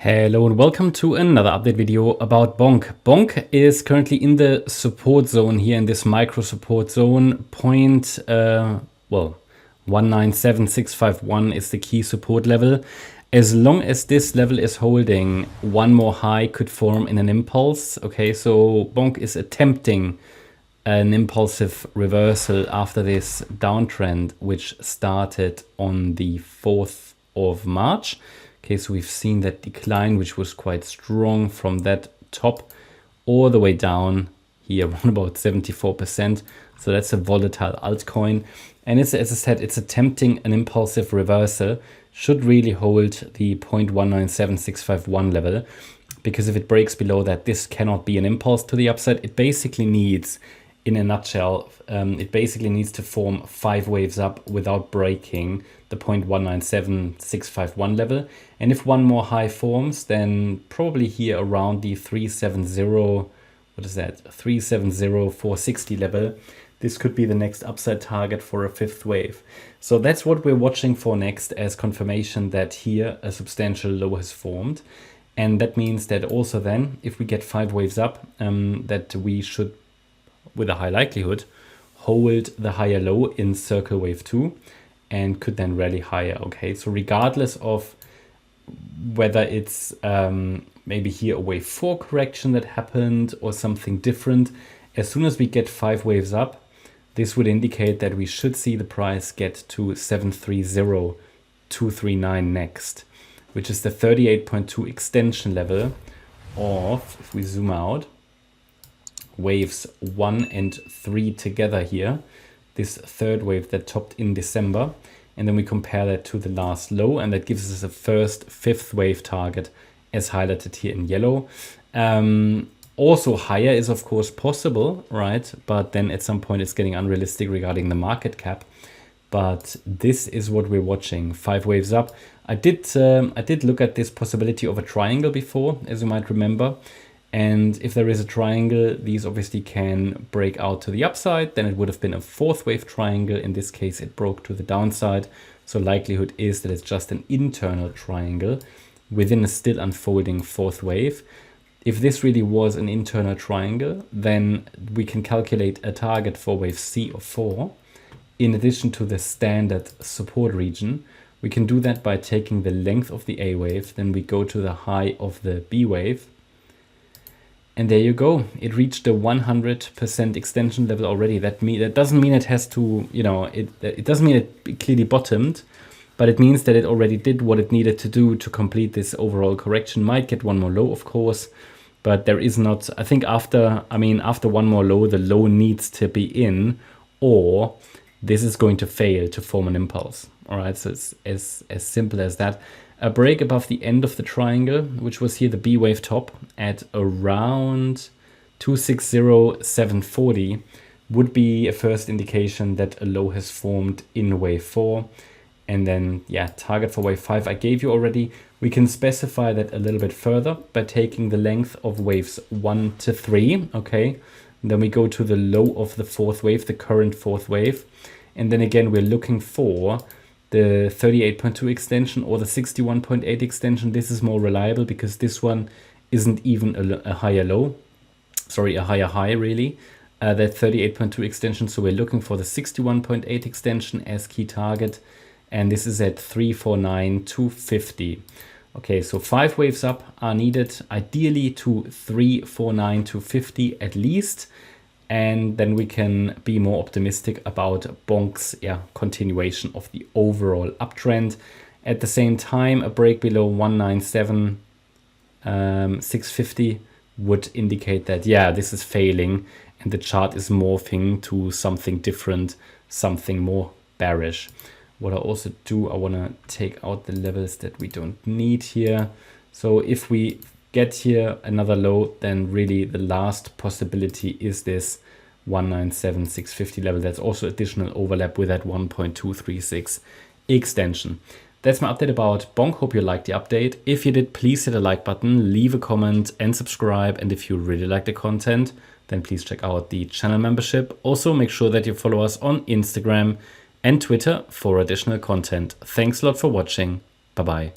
Hello and welcome to another update video about Bonk. Bonk is currently in the support zone here in this micro support zone. 197651 is the key support level. As long as this level is holding, one more high could form in an impulse. Okay, so Bonk is attempting an impulsive reversal after this downtrend, which started on the 4th of March. Okay, so we've seen that decline, which was quite strong from that top all the way down here, around about 74%. So that's a volatile altcoin. And it's, as I said, it's attempting an impulsive reversal. Should really hold the 0.197651 level, because if it breaks below that, this cannot be an impulse to the upside. It basically needs, in a nutshell, it basically needs to form 5 waves up without breaking the 0.197651 level. And if one more high forms, then probably here around the 370, what is that, 370,460 level, this could be the next upside target for a 5th wave. So that's what we're watching for next, as confirmation that here a substantial low has formed. And that means that also then, if we get 5 waves up, that we should, with a high likelihood, hold the higher low in circle wave 2 and could then rally higher. Okay, so regardless of whether it's maybe here a wave 4 correction that happened or something different, as soon as we get 5 waves up, this would indicate that we should see the price get to 730,239 next, which is the 38.2 extension level of, if we zoom out, waves 1 and 3 together here, this 3rd wave that topped in December, and then we compare that to the last low, and that gives us a first 5th wave target as highlighted here in yellow. Also higher is of course possible, right? But then at some point it's getting unrealistic regarding the market cap. But this is what we're watching, 5 waves up. I did look at this possibility of a triangle before, as you might remember. And if there is a triangle, these obviously can break out to the upside. Then it would have been a 4th wave triangle. In this case, it broke to the downside. So likelihood is that it's just an internal triangle within a still unfolding 4th wave. If this really was an internal triangle, then we can calculate a target for wave C of 4. In addition to the standard support region, we can do that by taking the length of the A wave. Then we go to the high of the B wave. And there you go. It reached the 100% extension level already. That doesn't mean it has to, it doesn't mean it clearly bottomed, but it means that it already did what it needed to do to complete this overall correction. Might get one more low, of course, but there is not, I think after one more low, the low needs to be in, or this is going to fail to form an impulse. All right, so it's as simple as that. A break above the end of the triangle, which was here the B wave top at around 260,740, would be a first indication that a low has formed in wave 4. And then, yeah, target for wave 5 I gave you already. We can specify that a little bit further by taking the length of waves 1 to 3, okay? And then we go to the low of the 4th wave, the current 4th wave. And then again, we're looking for the 38.2 extension or the 61.8 extension. This is more reliable because this one isn't even a higher low. Sorry, a higher high really. That 38.2 extension. So we're looking for the 61.8 extension as key target. And this is at 349,250. Okay, so 5 waves up are needed, ideally to 349,250 at least. And then we can be more optimistic about Bonk's continuation of the overall uptrend. At the same time, a break below 197,650 would indicate that, this is failing and the chart is morphing to something different, something more bearish. What I also do, I want to take out the levels that we don't need here. So if we get here another low, then really the last possibility is this 197,650 level. That's also additional overlap with that 1.236 extension. That's my update about Bonk. Hope you liked the update. If you did, please hit the like button, leave a comment and subscribe. And if you really like the content, then please check out the channel membership. Also make sure that you follow us on Instagram and Twitter for additional content. Thanks a lot for watching. Bye-bye.